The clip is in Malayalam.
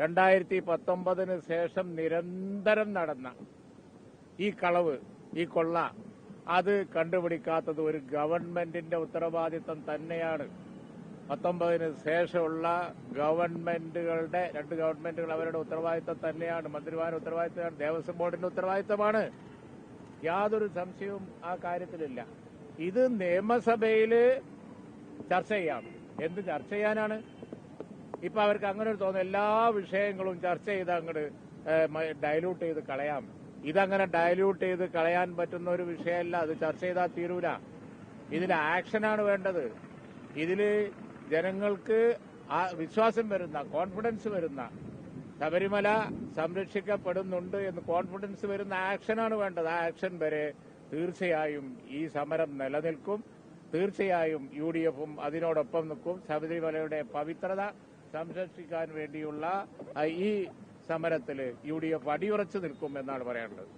2019 ശേഷം നിരന്തരം നടന്ന ഈ കളവ്, ഈ കൊള്ള, അത് കണ്ടുപിടിക്കാത്തത് ഒരു ഗവൺമെന്റിന്റെ ഉത്തരവാദിത്തം തന്നെയാണ്. 19 ശേഷമുള്ള ഗവൺമെന്റുകളുടെ, 2 ഗവൺമെന്റുകൾ അവരുടെ ഉത്തരവാദിത്തം തന്നെയാണ്. മന്ത്രിമാരുടെ ഉത്തരവാദിത്തമാണ്, ദേവസ്വം ബോർഡിന്റെ ഉത്തരവാദിത്തമാണ്. യാതൊരു സംശയവും ആ കാര്യത്തിലില്ല. ഇത് നിയമസഭയിൽ ചർച്ച ചെയ്യാം. എന്ത് ചർച്ച ചെയ്യാനാണ്? ഇപ്പൊ അവർക്ക് അങ്ങനെ ഒരു തോന്നുന്നു, എല്ലാ വിഷയങ്ങളും ചർച്ച ചെയ്ത് അങ്ങോട്ട് ഡയലൂട്ട് ചെയ്ത് കളയാം. ഇതങ്ങനെ ഡയലൂട്ട് ചെയ്ത് കളയാൻ പറ്റുന്ന ഒരു വിഷയമല്ല. അത് ചർച്ച ചെയ്താൽ തീരൂല. ഇതിൽ ആക്ഷനാണ് വേണ്ടത്. ഇതിൽ ജനങ്ങൾക്ക് വിശ്വാസം വരുന്ന, കോൺഫിഡൻസ് വരുന്ന, ശബരിമല സംരക്ഷിക്കപ്പെടുന്നുണ്ട് എന്ന് കോൺഫിഡൻസ് വരുന്ന ആക്ഷനാണ് വേണ്ടത്. ആ ആക്ഷൻ വരെ തീർച്ചയായും ഈ സമരം നിലനിൽക്കും. തീർച്ചയായും UDFും അതിനോടൊപ്പം നിൽക്കും. ശബരിമലയുടെ പവിത്രത സംരക്ഷിക്കാൻ വേണ്ടിയുള്ള ഈ സമരത്തിൽ UDF അടിയുറച്ചു നിൽക്കും എന്നാണ് പറയാനുള്ളത്.